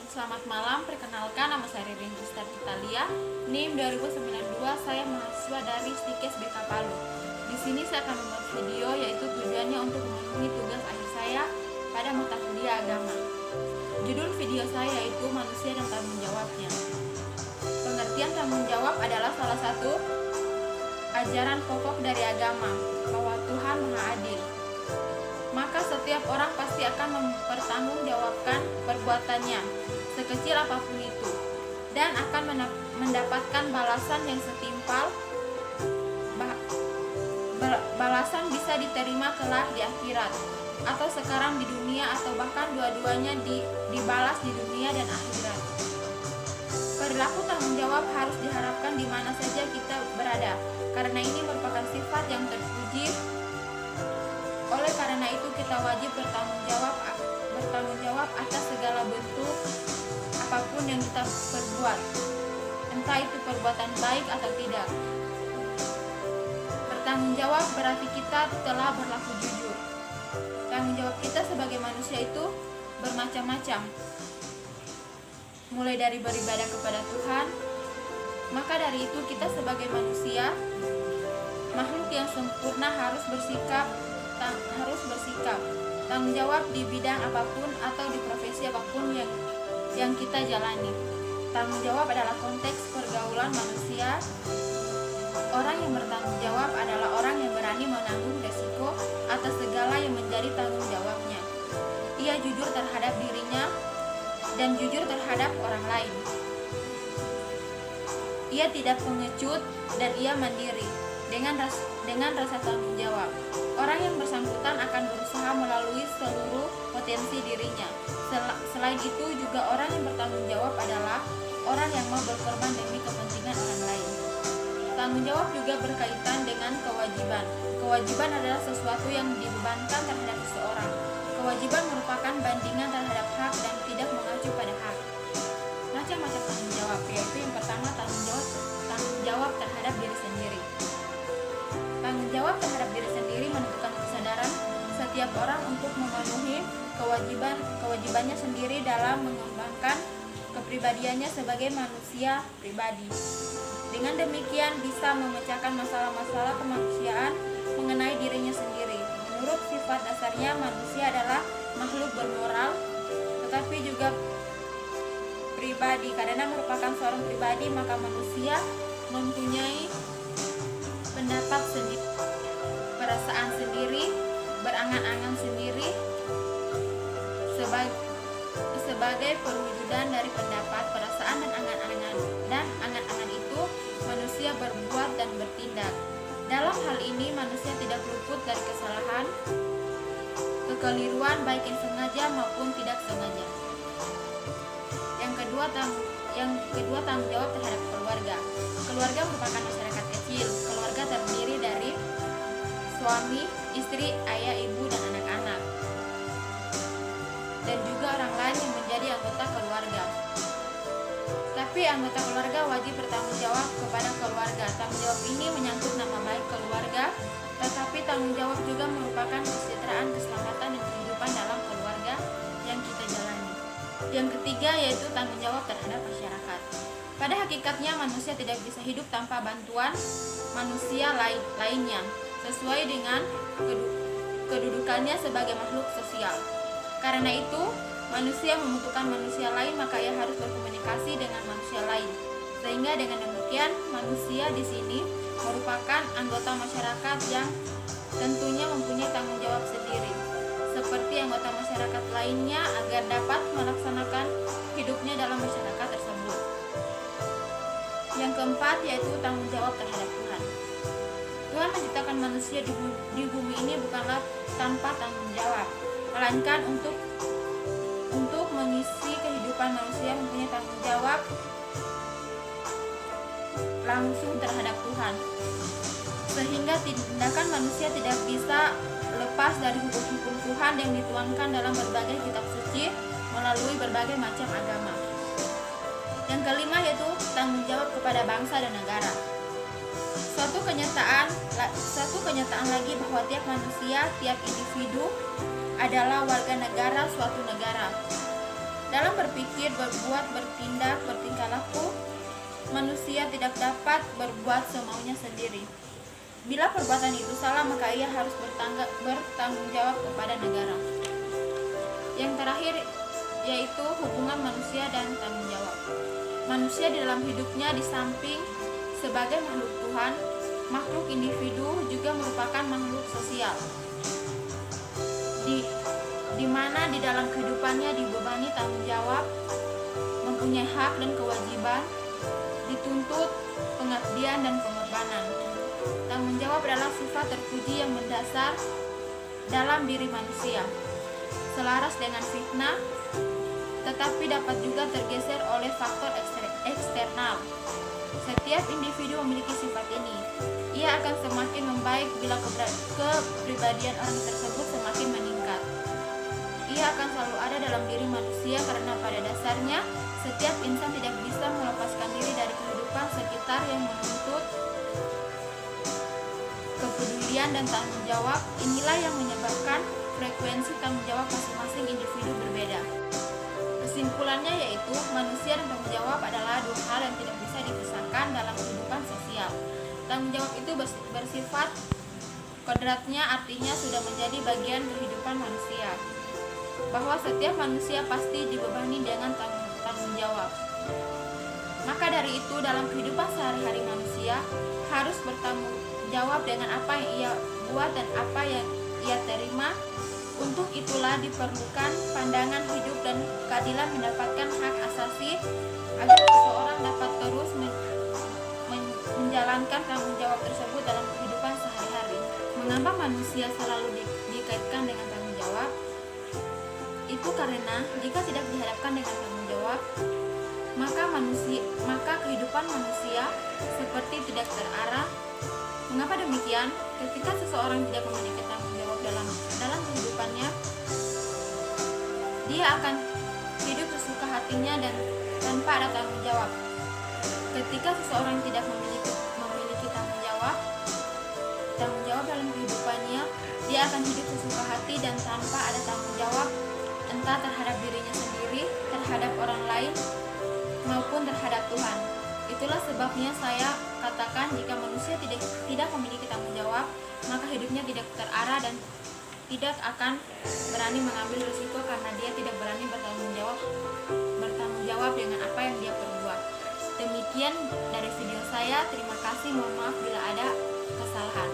Selamat malam, perkenalkan nama saya Ririn Riztar Italia, NIM 2092, saya mahasiswa dari STIKES BK Palu. Di sini saya akan membuat video yaitu tujuannya untuk memenuhi tugas akhir saya pada mata kuliah agama. Judul video saya yaitu Manusia dan Tanggung Jawabnya. Pengertian tanggung jawab adalah salah satu ajaran pokok dari agama, bahwa Tuhan Maha Adil. Maka setiap orang pasti akan mempertanggungjawabkan perbuatannya, sekecil apapun itu, dan akan mendapatkan balasan yang setimpal. Balasan bisa diterima kelak di akhirat, atau sekarang di dunia, atau bahkan dua-duanya dibalas di dunia dan akhirat. Perilaku tanggung jawab harus diharapkan di mana saja kita berada, karena ini merupakan sifat yang terpuji. Oleh karena itu kita wajib bertanggung jawab atas segala bentuk apapun yang kita perbuat, entah itu perbuatan baik atau tidak. Bertanggung jawab berarti kita telah berlaku jujur. Tanggung jawab kita sebagai manusia itu bermacam-macam, mulai dari beribadah kepada Tuhan. Maka dari itu kita sebagai manusia, makhluk yang sempurna, harus bersikap tanggung jawab di bidang apapun atau di profesi apapun yang kita jalani. Tanggung jawab adalah konteks pergaulan manusia. Orang yang bertanggung jawab adalah orang yang berani menanggung resiko atas segala yang menjadi tanggung jawabnya. Ia jujur terhadap dirinya dan jujur terhadap orang lain. Ia tidak pengecut dan ia mandiri dengan rasa tanggung jawab. Orang yang bersangkutan akan berusaha melalui seluruh potensi dirinya. Selain itu juga orang yang bertanggung jawab adalah orang yang mau berkorban demi kepentingan orang lain. Tanggung jawab juga berkaitan dengan kewajiban. Kewajiban adalah sesuatu yang dibebankan terhadap seseorang. Kewajiban merupakan bandingan terhadap hak dan tidak mengacu pada hak. Macam-macam tanggung jawab, yaitu yang pertama tanggung jawab terhadap diri sendiri. Tanggung jawab terhadap diri sendiri menentukan kesadaran setiap orang untuk memenuhi kewajibannya sendiri dalam mengembangkan kepribadiannya sebagai manusia pribadi. Dengan demikian bisa memecahkan masalah-masalah kemanusiaan mengenai dirinya sendiri. Menurut sifat dasarnya manusia adalah makhluk bermoral, tetapi juga pribadi. Karena merupakan seorang pribadi, maka manusia mempunyai pendapat sendiri, perasaan sendiri, berangan-angan sendiri. Sebagai perwujudan dari pendapat, perasaan, dan angan-angan. Dan angan-angan itu manusia berbuat dan bertindak. Dalam hal ini manusia tidak luput dari kesalahan, kekeliruan baik yang sengaja maupun tidak sengaja. Yang kedua tanggung jawab terhadap keluarga. Keluarga merupakan masyarakat kecil. Keluarga terdiri dari suami, istri, ayah, ibu, dan anak-anak, dan juga orang lain yang menjadi anggota keluarga. Tapi anggota keluarga wajib bertanggung jawab kepada keluarga. Tanggung jawab ini menyangkut nama baik keluarga, tetapi tanggung jawab juga merupakan kesejahteraan, keselamatan, dan kehidupan dalam keluarga yang kita jalani. Yang ketiga yaitu tanggung jawab terhadap masyarakat. Pada hakikatnya manusia tidak bisa hidup tanpa bantuan manusia lainnya, sesuai dengan kedudukannya sebagai makhluk sosial. Karena itu, manusia membutuhkan manusia lain, maka ia harus berkomunikasi dengan manusia lain. Sehingga dengan demikian, manusia di sini merupakan anggota masyarakat yang tentunya mempunyai tanggung jawab sendiri, seperti anggota masyarakat lainnya, agar dapat melaksanakan hidupnya dalam masyarakat tersebut. Yang keempat yaitu tanggung jawab terhadap Tuhan. Tuhan menciptakan manusia di bumi ini bukanlah tanpa tanggung jawab, melainkan untuk mengisi kehidupan manusia mempunyai tanggung jawab langsung terhadap Tuhan, sehingga tindakan manusia tidak bisa lepas dari hukum-hukum Tuhan yang dituangkan dalam berbagai kitab suci melalui berbagai macam agama. Yang kelima yaitu tanggung jawab kepada bangsa dan negara. Suatu kenyataan lagi bahwa tiap manusia, tiap individu adalah warga negara suatu negara. Dalam berpikir, berbuat, bertindak, bertingkah laku, manusia tidak dapat berbuat semaunya sendiri. Bila perbuatan itu salah, maka ia harus bertanggung jawab kepada negara. Yang terakhir yaitu hubungan manusia dan tanggung jawab. Manusia di dalam hidupnya di samping sebagai makhluk Tuhan, makhluk individu juga merupakan makhluk sosial. Di mana di dalam kehidupannya dibebani tanggung jawab, mempunyai hak dan kewajiban, dituntut pengabdian dan pengorbanan. Tanggung jawab adalah sifat terpuji yang mendasar dalam diri manusia, selaras dengan fitnah, tetapi dapat juga tergeser oleh faktor eksternal. Setiap individu memiliki sifat ini. Ia akan semakin membaik bila kepribadian orang tersebut semakin meningkat. Ia akan selalu ada dalam diri manusia karena pada dasarnya setiap insan tidak bisa melepaskan diri dari kehidupan sekitar yang menuntut kepedulian dan tanggung jawab. Inilah yang menyebabkan frekuensi tanggung jawab masing-masing individu berbeda. Kesimpulannya yaitu manusia dan tanggung jawab adalah dua hal yang tidak bisa dipisahkan dalam kehidupan sosial. Tanggung jawab itu bersifat kodratnya, artinya sudah menjadi bagian kehidupan manusia, bahwa setiap manusia pasti dibebani dengan tanggung jawab. Maka dari itu dalam kehidupan sehari-hari manusia harus bertanggung jawab dengan apa yang ia buat dan apa yang ia terima. Untuk itulah diperlukan pandangan hidup dan keadilan mendapatkan hak asasi agar seseorang dapat terus menjalankan tanggung jawab tersebut dalam kehidupan sehari-hari. Mengapa manusia selalu dikaitkan dengan tanggung jawab? Itu karena jika tidak dihadapkan dengan tanggung jawab, maka kehidupan manusia seperti tidak terarah. Mengapa demikian? Ketika seseorang tidak memiliki tanggung jawab dalam kehidupannya, dia akan hidup sesuka hatinya dan tanpa ada tanggung jawab. Ketika seseorang tidak memiliki tanggung jawab dalam kehidupannya, dia akan hidup sesuka hati dan tanpa ada tanggung jawab, entah terhadap dirinya sendiri, terhadap orang lain, maupun terhadap Tuhan. Itulah sebabnya saya katakan jika manusia tidak memiliki tanggung jawab, maka hidupnya tidak terarah dan tidak akan berani mengambil risiko karena dia tidak berani bertanggung jawab dengan apa yang dia perbuat. Demikian dari video saya. Terima kasih. Mohon maaf bila ada kesalahan.